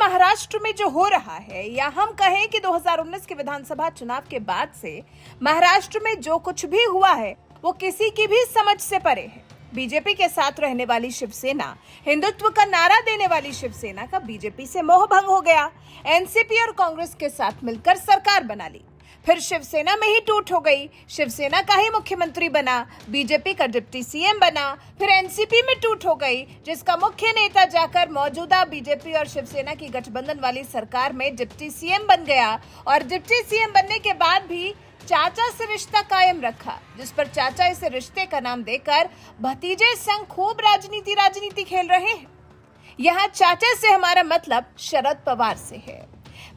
महाराष्ट्र में जो हो रहा है, या हम कहें कि 2019 के विधानसभा चुनाव के बाद से महाराष्ट्र में जो कुछ भी हुआ है वो किसी की भी समझ से परे है। बीजेपी के साथ रहने वाली शिवसेना, हिंदुत्व का नारा देने वाली शिवसेना का बीजेपी से मोह भंग हो गया। एनसीपी और कांग्रेस के साथ मिलकर सरकार बना ली, फिर शिवसेना में ही टूट हो गई। शिवसेना का ही मुख्यमंत्री बना, बीजेपी का डिप्टी सीएम बना, फिर एनसीपी में टूट हो गई, जिसका मुख्य नेता जाकर मौजूदा बीजेपी और शिवसेना की गठबंधन वाली सरकार में डिप्टी सीएम बन गया। और डिप्टी सीएम बनने के बाद भी चाचा से रिश्ता कायम रखा, जिस पर चाचा इसे रिश्ते का नाम देकर भतीजे संग खूब राजनीति खेल रहे हैं। यहाँ चाचा से हमारा मतलब शरद पवार से है।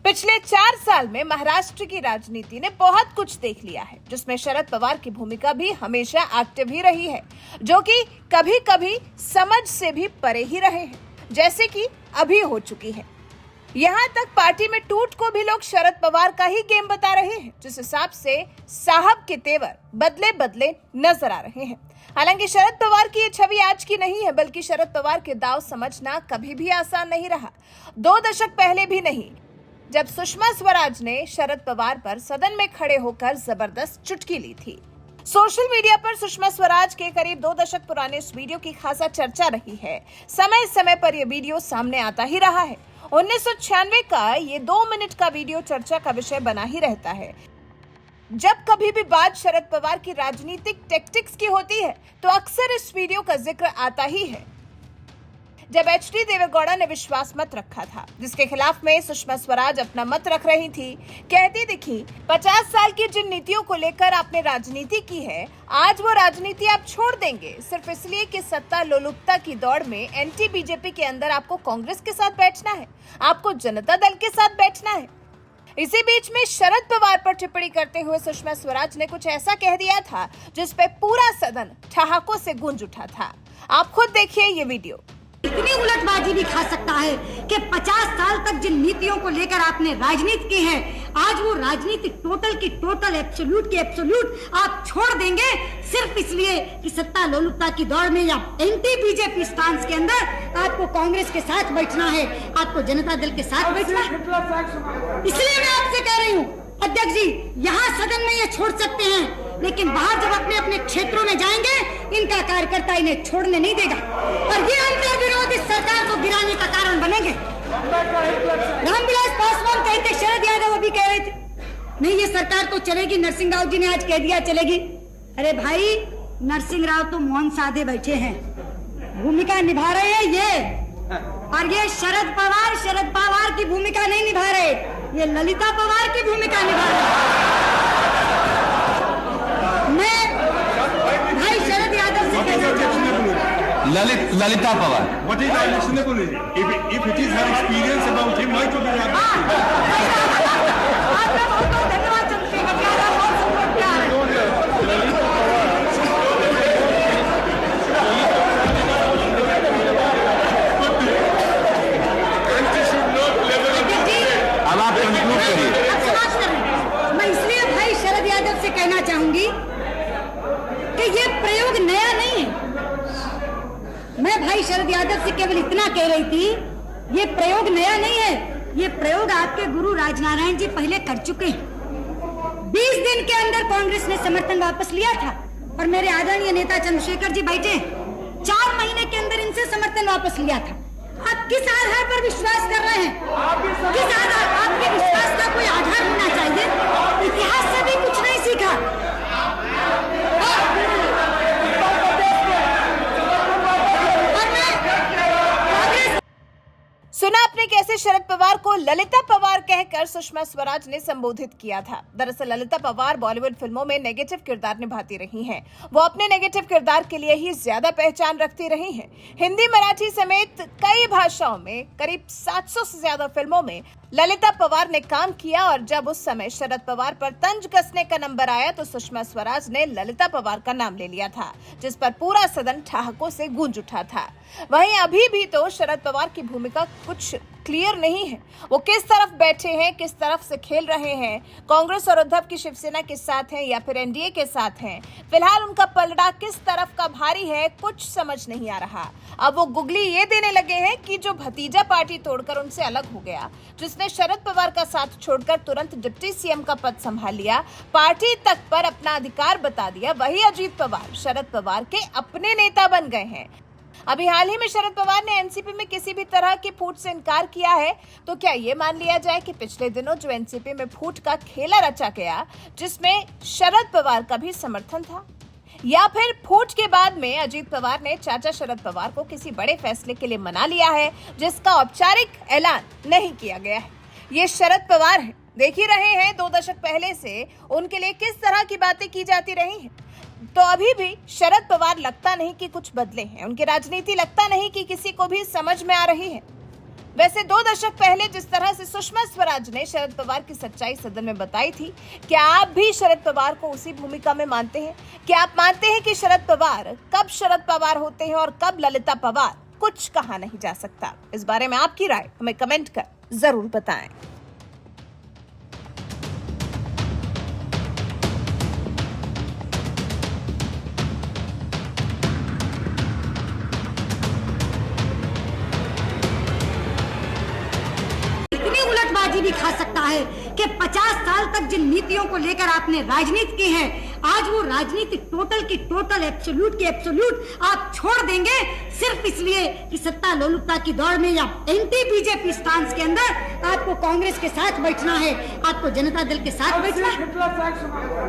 पिछले 4 साल में महाराष्ट्र की राजनीति ने बहुत कुछ देख लिया है, जिसमें शरद पवार की भूमिका भी हमेशा एक्टिव ही रही है, जो कि कभी कभी समझ से भी परे ही रहे हैं, जैसे कि अभी हो चुकी है। यहाँ तक पार्टी में टूट को भी लोग शरद पवार का ही गेम बता रहे हैं, जिस हिसाब से साहब के तेवर बदले बदले नजर आ रहे हैं। हालांकि शरद पवार की ये छवि आज की नहीं है, बल्कि शरद पवार के दांव समझना कभी भी आसान नहीं रहा। 2 दशक पहले भी नहीं, जब सुषमा स्वराज ने शरद पवार पर सदन में खड़े होकर जबरदस्त चुटकी ली थी। सोशल मीडिया पर सुषमा स्वराज के करीब 2 दशक पुराने इस वीडियो की खासा चर्चा रही है। समय समय पर यह वीडियो सामने आता ही रहा है। 1996 का ये 2 मिनट का वीडियो चर्चा का विषय बना ही रहता है। जब कभी भी बात शरद पवार की राजनीतिक टैक्टिक्स की होती है, तो अक्सर इस वीडियो का जिक्र आता ही है, जब एचडी देवेगौड़ा ने विश्वास मत रखा था, जिसके खिलाफ में सुषमा स्वराज अपना मत रख रही थी। कहती दिखी, 50 साल की जिन नीतियों को लेकर आपने राजनीति की है, आज वो राजनीति आप छोड़ देंगे सिर्फ इसलिए कि सत्ता लोलुपता की दौड़ में एंटी बीजेपी के अंदर आपको कांग्रेस के साथ बैठना है, आपको जनता दल के साथ बैठना है। इसी बीच में शरद पवार पर टिप्पणी करते हुए सुषमा स्वराज ने कुछ ऐसा कह दिया था, जिस पे पूरा सदन ठहाकों से गूंज उठा था। आप खुद देखिए ये वीडियो। इतनी उलटबाजी भी खा सकता है कि 50 साल तक जिन नीतियों को लेकर आपने राजनीति की है, आज वो राजनीति टोटल की टोटल, एब्सोल्यूट की एब्सोल्यूट आप छोड़ देंगे सिर्फ इसलिए कि सत्ता लोलुपता की दौड़ में या एंटी बीजेपी स्टांस के अंदर आपको कांग्रेस के साथ बैठना है, आपको जनता दल के साथ बैठना है। इसलिए मैं आपसे कह रही हूँ अध्यक्ष जी, यहाँ सदन में ये छोड़ सकते हैं, लेकिन बाहर जब अपने अपने क्षेत्रों में जाएंगे, इनका कार्यकर्ता इन्हें छोड़ने नहीं देगा और ये अंतर विरोध इस सरकार को गिराने का कारण बनेंगे। रामविलास पासवान कहे थे, शरद यादव अभी कह रहे थे नहीं ये सरकार तो चलेगी, नरसिंह राव जी ने आज कह दिया चलेगी। अरे भाई, नरसिंह राव तो मौन साधे बैठे हैं, भूमिका निभा रहे हैं ये, और ये शरद पवार की भूमिका नहीं निभा रहे, ये ललिता पवार की भूमिका निभा रहे। मैं भाई शरद यादव से कहना चाहूंगा, Lalita Pawar, what is unlistenable? If it is her experience about him, why to be आपका बहुत बहुत धन्यवाद चंद्रशेखर जी, आपका बहुत बहुत प्यार है। अब आप कंक्लूड करिए। मैं इसलिए भाई शरद यादव से कहना चाहूंगी कि ये प्रयोग नया नहीं है। मैं भाई शरद यादव से केवल इतना कह रही थी, ये प्रयोग नया नहीं है, ये प्रयोग आपके गुरु राजनारायण जी पहले कर चुके हैं। 20 दिन के अंदर कांग्रेस ने समर्थन वापस लिया था और मेरे आदरणीय नेता चंद्रशेखर जी बैठे, 4 महीने के अंदर इनसे समर्थन वापस लिया था। आप किस आधार पर विश्वास कर रहे हैं? किस आधार? आपके विश्वास का कोई आधार होना चाहिए। इतिहास से भी कुछ नहीं सीखा। सुना आपने कैसे शरद पवार को ललिता पवार कहकर सुषमा स्वराज ने संबोधित किया था। दरअसल ललिता पवार बॉलीवुड फिल्मों में नेगेटिव किरदार निभाती रही हैं। वो अपने नेगेटिव किरदार के लिए ही ज्यादा पहचान रखती रही हैं। हिंदी, मराठी समेत कई भाषाओं में करीब 700 से ज्यादा फिल्मों में ललिता पवार ने काम किया, और जब उस समय शरद पवार पर तंज कसने का नंबर आया तो सुषमा स्वराज ने ललिता पवार का नाम ले लिया था, जिस पर पूरा सदन ठहाकों से गूंज उठा था। वहीं अभी भी तो शरद पवार की भूमिका कुछ क्लियर नहीं है। वो किस तरफ बैठे हैं, किस तरफ से खेल रहे हैं, कांग्रेस और उद्धव की शिवसेना के साथ हैं या फिर एनडीए के साथ हैं। फिलहाल उनका पलड़ा किस तरफ का भारी है, कुछ समझ नहीं आ रहा। अब वो गुगली ये देने लगे हैं कि जो भतीजा पार्टी तोड़कर उनसे अलग हो गया, जिसने शरद पवार का साथ छोड़कर तुरंत डिप्टी सीएम का पद संभाल लिया, पार्टी तक पर अपना अधिकार बता दिया, वही अजीत पवार शरद पवार के अपने नेता बन गए हैं। अभी हाल ही में शरद पवार ने एनसीपी में किसी भी तरह की फूट से इनकार किया है, तो क्या ये मान लिया जाए कि पिछले दिनों जो एनसीपी में फूट का खेला रचा गया, जिसमें शरद पवार का भी समर्थन था, या फिर फूट के बाद में अजीत पवार ने चाचा शरद पवार को किसी बड़े फैसले के लिए मना लिया है, जिसका औपचारिक ऐलान नहीं किया गया है। ये शरद पवार हैं, देख ही रहे हैं 2 दशक पहले से उनके लिए किस तरह की बातें की जाती रही हैं। तो अभी भी शरद पवार लगता नहीं कि कुछ बदले हैं, उनकी राजनीति लगता नहीं कि किसी को भी समझ में आ रही है। वैसे 2 दशक पहले जिस तरह से सुषमा स्वराज ने शरद पवार की सच्चाई सदन में बताई थी, क्या आप भी शरद पवार को उसी भूमिका में मानते हैं? क्या आप मानते हैं कि शरद पवार कब शरद पवार होते हैं और कब ललिता पवार? कुछ कहा नहीं जा सकता। इस बारे में आपकी राय हमें कमेंट कर जरूर बताएं। उलटबाजी भी खा सकता है कि 50 साल तक जिन नीतियों को लेकर आपने राजनीति की है, आज वो राजनीति टोटल की टोटल, एब्सोल्यूट की एब्सोल्यूट आप छोड़ देंगे सिर्फ इसलिए कि सत्ता लोलुपता की दौड़ में या एंटी बीजेपी स्टांस के अंदर आपको कांग्रेस के साथ बैठना है, आपको जनता दल के साथ बैठना है।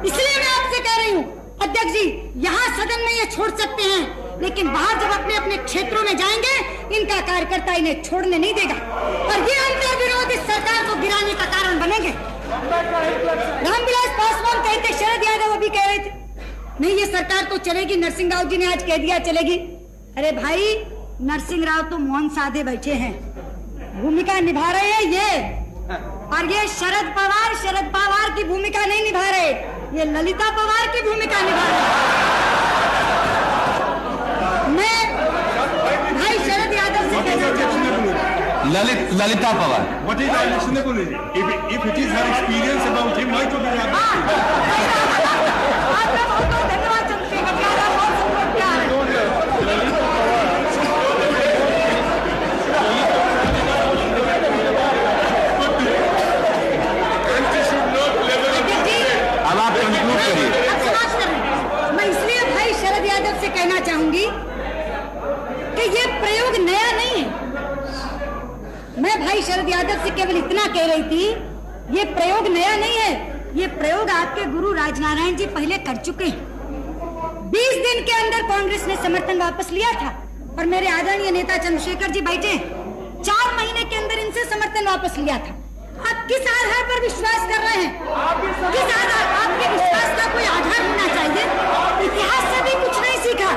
इसलिए मैं आपसे कह रही हूँ अध्यक्ष जी, यहाँ सदन में ये छोड़ सकते हैं, लेकिन बाहर जब अपने अपने क्षेत्रों में जाएंगे, इनका कार्यकर्ता इन्हें छोड़ने नहीं देगा और ये अंतर विरोध इस सरकार को गिराने का कारण बनेंगे। रामविलास पासवान कहे थे, शरद यादव अभी कह रहे थे नहीं ये सरकार तो चलेगी, नरसिंह राव जी ने आज कह दिया चलेगी। अरे भाई, नरसिंह राव तो मौन साधे बैठे हैं, भूमिका निभा रहे हैं ये, और ये शरद पवार की भूमिका नहीं निभा रहे, ये ललिता पवार की भूमिका निभा रहे। मैं भाई शरद यादव से कहना चाहूंगा, Lalita Pawar. What is unlistenable? If it is her experience about him, why to be आपका बहुत बहुत धन्यवाद चंद्रशेखर जी, आपका बहुत बहुत प्यार है। अब आप कंक्लूड करिए। मैं इसलिए भाई शरद यादव से कहना चाहूंगी कि ये प्रयोग नया नहीं है। मैं भाई शरद यादव से केवल इतना कह रही थी, ये प्रयोग नया नहीं है, ये प्रयोग आपके गुरु राजनारायण जी पहले कर चुके हैं। 20 दिन के अंदर कांग्रेस ने समर्थन वापस लिया था और मेरे आदरणीय नेता चंद्रशेखर जी बैठे 4 महीने के अंदर इनसे समर्थन वापस लिया था। आप किस आधार पर विश्वास कर रहे हैं? किस आधार? आपके विश्वास का कोई आधार होना चाहिए। इतिहास से भी कुछ नहीं सीखा।